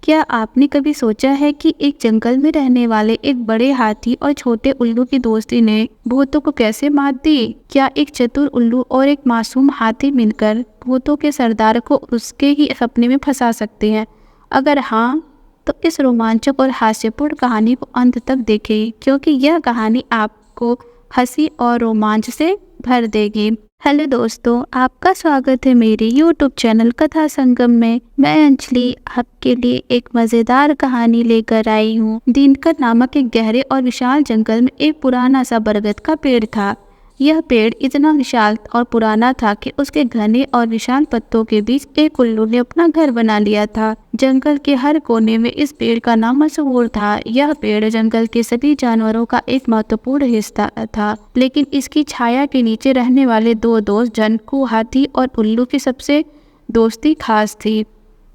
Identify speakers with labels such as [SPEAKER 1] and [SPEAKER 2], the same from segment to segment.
[SPEAKER 1] क्या आपने कभी सोचा है कि एक जंगल में रहने वाले एक बड़े हाथी और छोटे उल्लू की दोस्ती ने भूतों को कैसे मात दी? क्या एक चतुर उल्लू और एक मासूम हाथी मिलकर भूतों के सरदार को उसके ही सपने में फंसा सकते हैं? अगर हाँ, तो इस रोमांचक और हास्यपूर्ण कहानी को अंत तक देखें, क्योंकि यह कहानी आपको हंसी और रोमांच से भर देगी। हेलो दोस्तों, आपका स्वागत है मेरे YouTube चैनल कथा संगम में। मैं अंजलि आपके लिए एक मज़ेदार कहानी लेकर आई हूँ। दिनकर नामक एक गहरे और विशाल जंगल में एक पुराना सा बरगद का पेड़ था। यह पेड़ इतना विशाल और पुराना था कि उसके घने और विशाल पत्तों के बीच एक उल्लू ने अपना घर बना लिया था। जंगल के हर कोने में इस पेड़ का नाम मशहूर था। यह पेड़ जंगल के सभी जानवरों का एक महत्वपूर्ण हिस्सा था, लेकिन इसकी छाया के नीचे रहने वाले दो दोस्त झनकू हाथी और उल्लू की सबसे दोस्ती खास थी।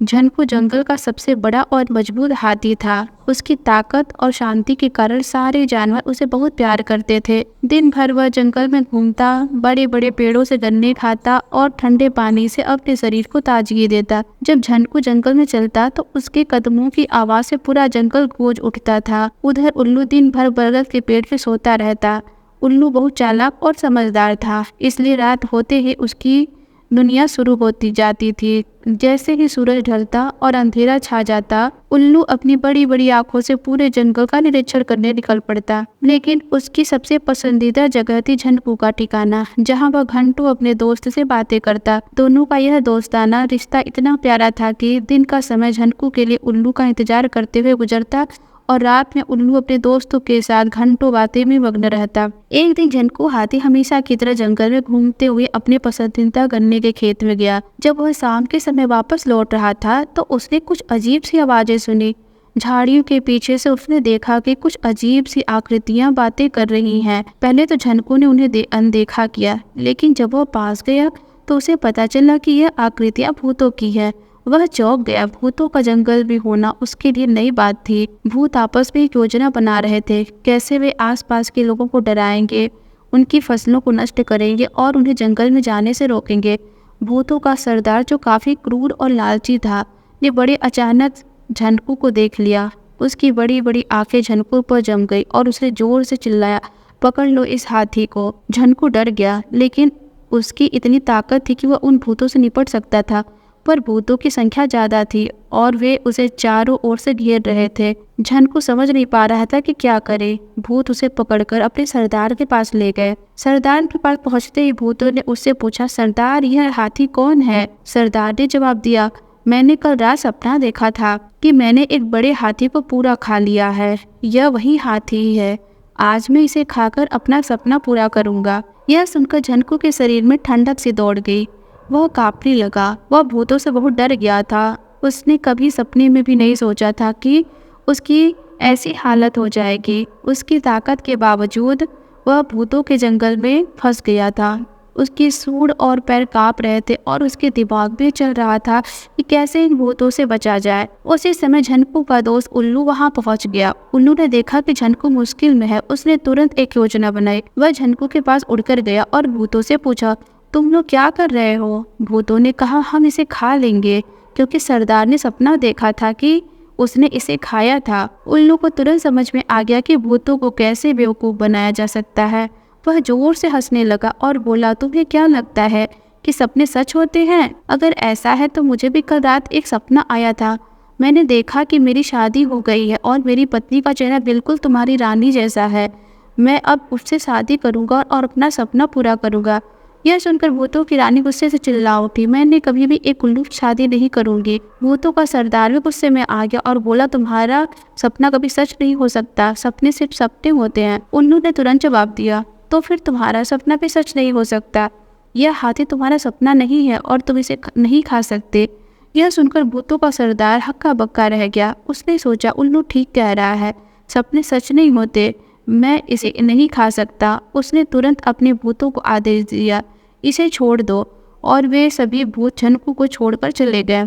[SPEAKER 1] झनकू जंगल का सबसे बड़ा और मजबूत हाथी था। उसकी ताकत और शांति के कारण सारे जानवर उसे बहुत प्यार करते थे। दिन भर वह जंगल में घूमता, बड़े बड़े पेड़ों से गन्ने खाता और ठंडे पानी से अपने शरीर को ताजगी देता। जब झनकू जंगल में चलता तो उसके कदमों की आवाज से पूरा जंगल गूंज उठता था। उधर उल्लू दिन भर बरगद के पेड़ पे सोता रहता। उल्लू बहुत चालाक और समझदार था, इसलिए रात होते ही उसकी दुनिया शुरू होती जाती थी। जैसे ही सूरज ढलता और अंधेरा छा जाता, उल्लू अपनी बड़ी बड़ी आंखों से पूरे जंगल का निरीक्षण करने निकल पड़ता। लेकिन उसकी सबसे पसंदीदा जगह थी झनकू का ठिकाना, जहां वह घंटों अपने दोस्त से बातें करता। दोनों का यह दोस्ताना रिश्ता इतना प्यारा था कि दिन का समय झनकू के लिए उल्लू का इंतजार करते हुए गुजरता और रात में उल्लू अपने दोस्तों के साथ घंटों बातें में मग्न रहता। एक दिन झनकू हाथी हमेशा की तरह जंगल में घूमते हुए अपने पसंदीदा गन्ने के खेत में गया। जब वह शाम के समय वापस लौट रहा था तो उसने कुछ अजीब सी आवाजें सुनी। झाड़ियों के पीछे से उसने देखा कि कुछ अजीब सी आकृतियां बातें कर रही हैं। पहले तो झनकू ने उन्हें अनदेखा किया, लेकिन जब वह पास गया तो उसे पता चला कि यह आकृतियां भूतों की है। वह चौंक गया। भूतों का जंगल भी होना उसके लिए नई बात थी। भूत आपस में एक योजना बना रहे थे, कैसे वे आसपास के लोगों को डराएंगे, उनकी फसलों को नष्ट करेंगे और उन्हें जंगल में जाने से रोकेंगे। भूतों का सरदार, जो काफी क्रूर और लालची था, ने बड़े अचानक झनकू को देख लिया। उसकी बड़ी बड़ी आंखें झनकू पर जम गई और उसने जोर से चिल्लाया, पकड़ लो इस हाथी को। झनकू डर गया, लेकिन उसकी इतनी ताकत थी कि वह उन भूतों से निपट सकता था। पर भूतों की संख्या ज्यादा थी और वे उसे चारों ओर से घेर रहे थे। झनकू समझ नहीं पा रहा था कि क्या करे। भूत उसे पकड़कर अपने सरदार के पास ले गए। सरदार के पास पहुंचते ही भूतों ने उससे पूछा, सरदार, यह हाथी कौन है? सरदार ने जवाब दिया, मैंने कल रात सपना देखा था कि मैंने एक बड़े हाथी को पूरा खा लिया है। यह वही हाथी है। आज मैं इसे खाकर अपना सपना पूरा करूंगा। यह सुनकर झनकू के शरीर में ठंडक सी दौड़ गई। वह कांपने लगा। वह भूतों से बहुत डर गया था। उसने कभी सपने में भी नहीं सोचा था कि उसकी ऐसी हालत हो जाएगी। उसकी ताकत के बावजूद वह भूतों के जंगल में फंस गया था। उसकी सूंड और पैर कांप रहे थे और उसके दिमाग में चल रहा था कि कैसे इन भूतों से बचा जाए। उसी समय झनकू का दोस्त उल्लू वहां पहुंच गया। उल्लू ने देखा कि झनकू मुश्किल में है। उसने तुरंत एक योजना बनाई। वह झनकू के पास उड़कर गया और भूतों से पूछा, तुम लोग क्या कर रहे हो? भूतों ने कहा, हम इसे खा लेंगे, क्योंकि सरदार ने सपना देखा था कि उसने इसे खाया था। उल्लू को तुरंत समझ में आ गया कि भूतों को कैसे बेवकूफ़ बनाया जा सकता है। वह जोर से हंसने लगा और बोला, तुम्हें क्या लगता है कि सपने सच होते हैं? अगर ऐसा है तो मुझे भी कल रात एक सपना आया था। मैंने देखा कि मेरी शादी हो गई है और मेरी पत्नी का चेहरा बिल्कुल तुम्हारी रानी जैसा है। मैं अब उससे शादी करूँगा और अपना सपना पूरा करूँगा। यह सुनकर भूतों की रानी गुस्से से चिल्ला उठी, मैंने कभी भी एक उल्लू की शादी नहीं करूंगी। भूतों का सरदार भी गुस्से में आ गया और बोला, तुम्हारा सपना कभी सच नहीं हो सकता। सपने सिर्फ सपने होते हैं। उल्लू ने तुरंत जवाब दिया, तो फिर तुम्हारा सपना भी सच नहीं हो सकता। यह हाथी तुम्हारा सपना नहीं है और तुम इसे नहीं खा सकते। यह सुनकर भूतों का सरदार हक्का बक्का रह गया। उसने सोचा, उल्लू ठीक कह रहा है, सपने सच नहीं होते, मैं इसे नहीं खा सकता। उसने तुरंत अपने भूतों को आदेश दिया, इसे छोड़ दो, और वे सभी भूत झनकू को छोड़कर चले गए।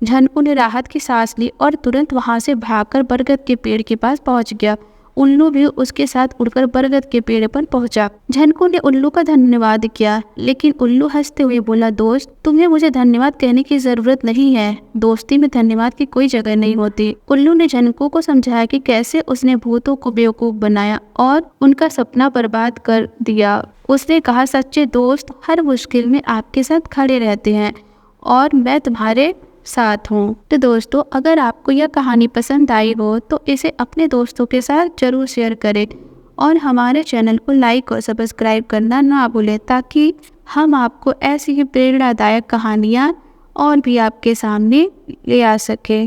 [SPEAKER 1] झनकू ने राहत की सांस ली और तुरंत वहां से भागकर बरगद के पेड़ के पास पहुंच गया। उल्लू भी उसके साथ उड़कर बरगद के पेड़ पर पहुंचा। झनकू ने उल्लू का धन्यवाद किया, लेकिन उल्लू हंसते हुए बोला, दोस्त, तुम्हें मुझे धन्यवाद कहने की जरूरत नहीं है। दोस्ती में धन्यवाद की कोई जगह नहीं होती। उल्लू ने झनकू को समझाया कि कैसे उसने भूतों को बेवकूफ बनाया और उनका सपना बर्बाद कर दिया। उसने कहा, सच्चे दोस्त हर मुश्किल में आपके साथ खड़े रहते हैं और मैं तुम्हारे साथ हूँ। तो दोस्तों, अगर आपको यह कहानी पसंद आई हो तो इसे अपने दोस्तों के साथ जरूर शेयर करें और हमारे चैनल को लाइक और सब्सक्राइब करना ना भूलें, ताकि हम आपको ऐसी ही प्रेरणादायक कहानियाँ और भी आपके सामने ले आ सकें।